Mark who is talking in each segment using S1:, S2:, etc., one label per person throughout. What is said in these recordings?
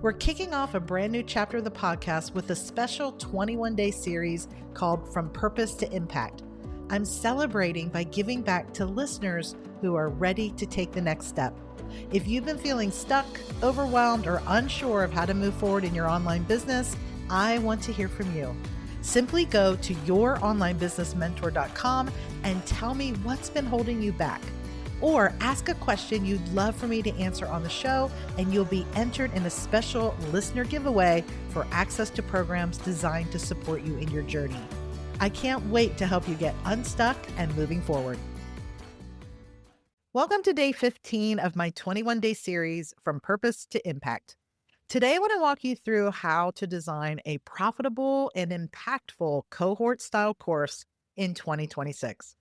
S1: We're kicking off a brand new chapter of the podcast with a special 21-day series called From Purpose to Impact. I'm celebrating by giving back to listeners who are ready to take the next step. If you've been feeling stuck, overwhelmed, or unsure of how to move forward in your online business, I want to hear from you. Simply go to youronlinebusinessmentor.com and tell me what's been holding you back. Or ask a question you'd love for me to answer on the show, and you'll be entered in a special listener giveaway for access to programs designed to support you in your journey. I can't wait to help you get unstuck and moving forward. Welcome to day 15 of my 21-day series, From Purpose to Impact. Today, I want to walk you through how to design a profitable and impactful cohort-style course in 2026.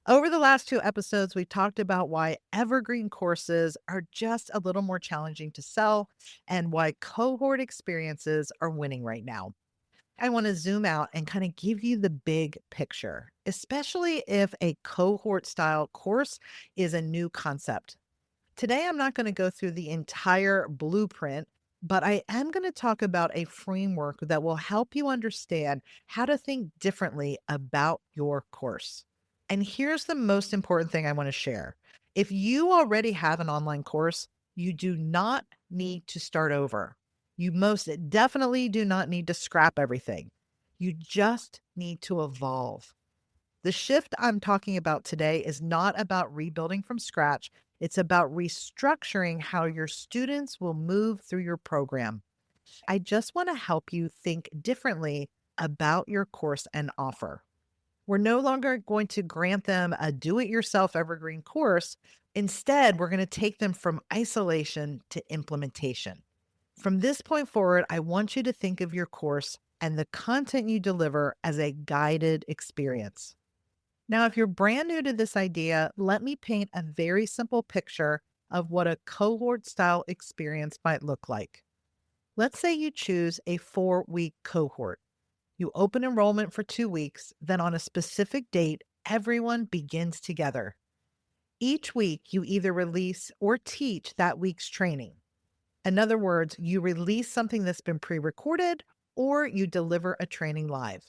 S1: Over the last two episodes, we've talked about why evergreen courses are just a little more challenging to sell and why cohort experiences are winning right now. I want to zoom out and kind of give you the big picture, especially if a cohort style course is a new concept. Today, I'm not going to go through the entire blueprint, but I am going to talk about a framework that will help you understand how to think differently about your course. And here's the most important thing I want to share. If you already have an online course, you do not need to start over. You most definitely do not need to scrap everything. You just need to evolve. The shift I'm talking about today is not about rebuilding from scratch. It's about restructuring how your students will move through your program. I just want to help you think differently about your course and offer. We're no longer going to grant them a do-it-yourself evergreen course. Instead, we're going to take them from isolation to implementation. From this point forward, I want you to think of your course and the content you deliver as a guided experience. Now, if you're brand new to this idea, let me paint a very simple picture of what a cohort-style experience might look like. Let's say you choose a 4-week cohort. You open enrollment for 2 weeks, then on a specific date, everyone begins together. Each week, you either release or teach that week's training. In other words, you release something that's been pre-recorded or you deliver a training live.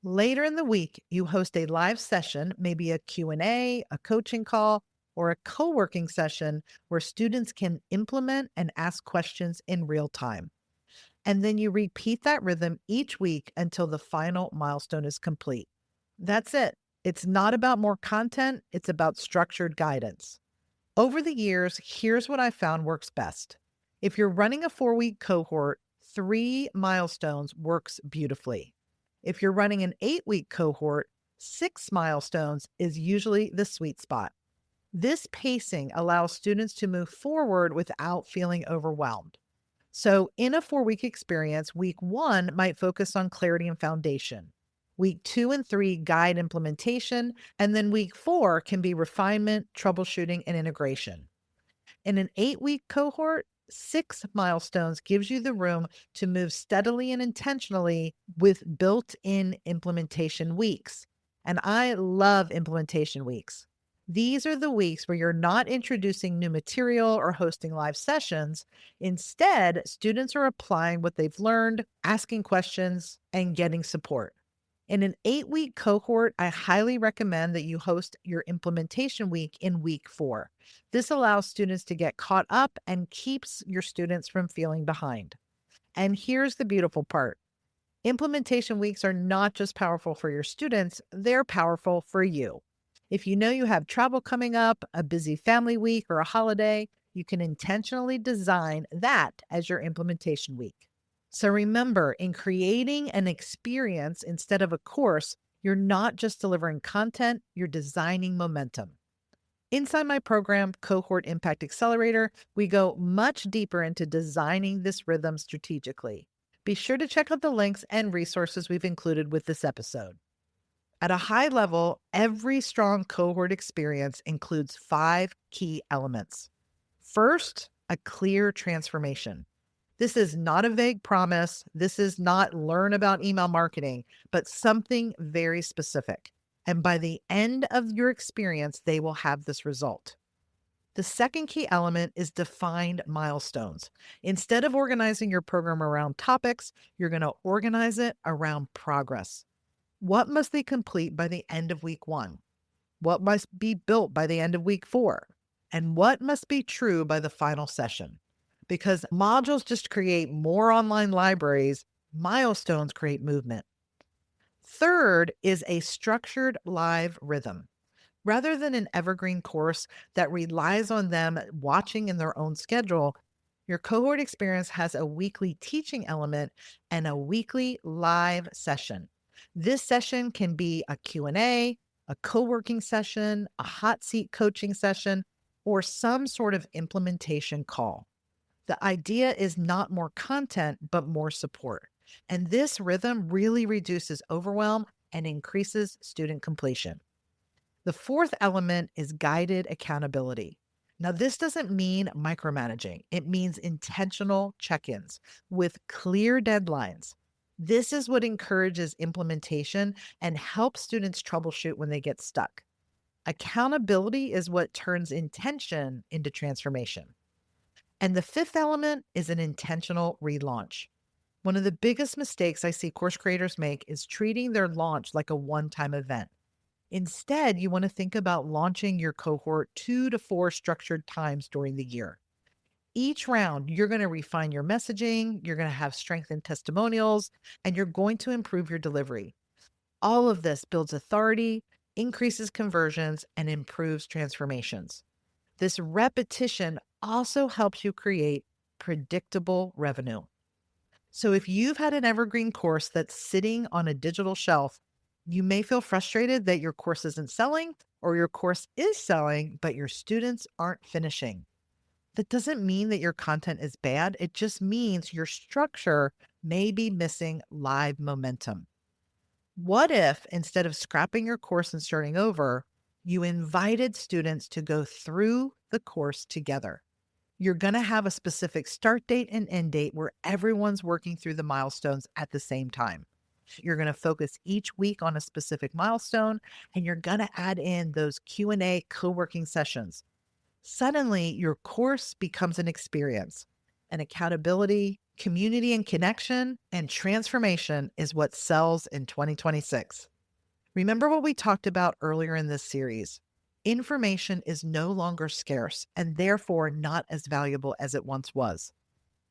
S1: Later in the week, you host a live session, maybe a Q&A, a coaching call, or a co-working session where students can implement and ask questions in real time. And then you repeat that rhythm each week until the final milestone is complete. That's it. It's not about more content. It's about structured guidance. Over the years, here's what I found works best. If you're running a 4-week cohort, 3 milestones works beautifully. If you're running an 8-week cohort, 6 milestones is usually the sweet spot. This pacing allows students to move forward without feeling overwhelmed. So in a 4-week experience, week 1 might focus on clarity and foundation. Week 2 and 3 guide implementation, and then week 4 can be refinement, troubleshooting, and integration. In an 8-week cohort, 6 milestones gives you the room to move steadily and intentionally with built-in implementation weeks. And I love implementation weeks. These are the weeks where you're not introducing new material or hosting live sessions. Instead, students are applying what they've learned, asking questions, and getting support. In an 8-week cohort, I highly recommend that you host your implementation week in week 4. This allows students to get caught up and keeps your students from feeling behind. And here's the beautiful part. Implementation weeks are not just powerful for your students, they're powerful for you. If you know you have travel coming up, a busy family week, or a holiday, you can intentionally design that as your implementation week. So remember, in creating an experience instead of a course, you're not just delivering content, you're designing momentum. Inside my program, Cohort Impact Accelerator, we go much deeper into designing this rhythm strategically. Be sure to check out the links and resources we've included with this episode. At a high level, every strong cohort experience includes 5 key elements. First, a clear transformation. This is not a vague promise. This is not learn about email marketing, but something very specific. And by the end of your experience, they will have this result. The second key element is defined milestones. Instead of organizing your program around topics, you're going to organize it around progress. What must they complete by the end of week 1? What must be built by the end of week 4? And what must be true by the final session? Because modules just create more online libraries, milestones create movement. Third is a structured live rhythm. Rather than an evergreen course that relies on them watching in their own schedule, your cohort experience has a weekly teaching element and a weekly live session. This session can be a Q&A, a co-working session, a hot seat coaching session, or some sort of implementation call. The idea is not more content, but more support. And this rhythm really reduces overwhelm and increases student completion. The fourth element is guided accountability. Now, this doesn't mean micromanaging, it means intentional check ins with clear deadlines. This is what encourages implementation and helps students troubleshoot when they get stuck. Accountability is what turns intention into transformation. And the fifth element is an intentional relaunch. One of the biggest mistakes I see course creators make is treating their launch like a one time event. Instead, you want to think about launching your cohort 2 to 4 structured times during the year. Each round, you're going to refine your messaging, you're going to have strengthened testimonials, and you're going to improve your delivery. All of this builds authority, increases conversions, and improves transformations. This repetition also helps you create predictable revenue. So if you've had an evergreen course that's sitting on a digital shelf, you may feel frustrated that your course isn't selling or your course is selling, but your students aren't finishing. That doesn't mean that your content is bad. It just means your structure may be missing live momentum. What if instead of scrapping your course and starting over, you invited students to go through the course together? You're going to have a specific start date and end date where everyone's working through the milestones at the same time. You're going to focus each week on a specific milestone, and you're going to add in those Q&A co-working sessions. Suddenly, your course becomes an experience. And accountability, community and connection, and transformation is what sells in 2026. Remember what we talked about earlier in this series. Information is no longer scarce and therefore not as valuable as it once was.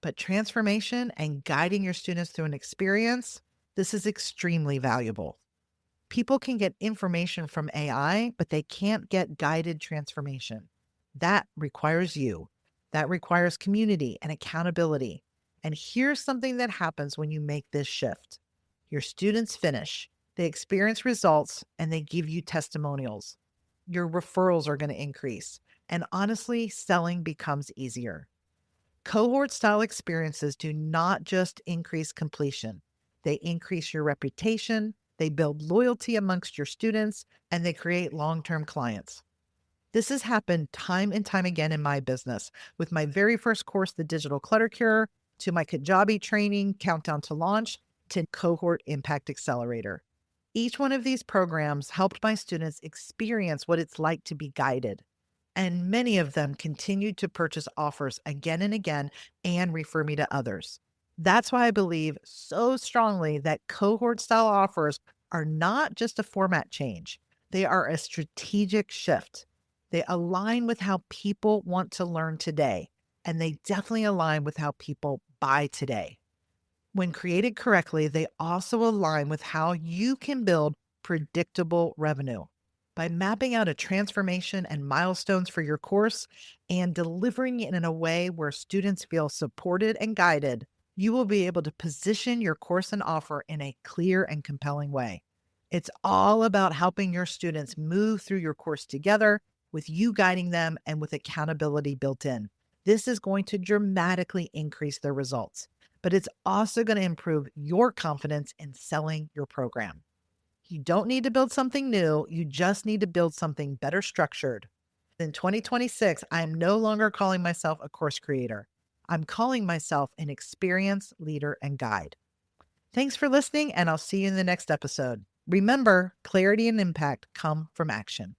S1: But transformation and guiding your students through an experience, this is extremely valuable. People can get information from AI, but they can't get guided transformation. That requires you. That requires community and accountability. And here's something that happens when you make this shift. Your students finish, they experience results, and they give you testimonials. Your referrals are going to increase. And honestly, selling becomes easier. Cohort style experiences do not just increase completion, they increase your reputation, they build loyalty amongst your students, and they create long term clients. This has happened time and time again in my business, with my very first course, The Digital Clutter Cure, to my Kajabi training, Countdown to Launch, to Cohort Impact Accelerator. Each one of these programs helped my students experience what it's like to be guided. And many of them continued to purchase offers again and again and refer me to others. That's why I believe so strongly that cohort style offers are not just a format change, they are a strategic shift. They align with how people want to learn today, and they definitely align with how people buy today. When created correctly, they also align with how you can build predictable revenue. By mapping out a transformation and milestones for your course and delivering it in a way where students feel supported and guided, you will be able to position your course and offer in a clear and compelling way. It's all about helping your students move through your course together, with you guiding them and with accountability built in. This is going to dramatically increase their results, but it's also going to improve your confidence in selling your program. You don't need to build something new. You just need to build something better structured. In 2026, I am no longer calling myself a course creator. I'm calling myself an experienced leader and guide. Thanks for listening, and I'll see you in the next episode. Remember, clarity and impact come from action.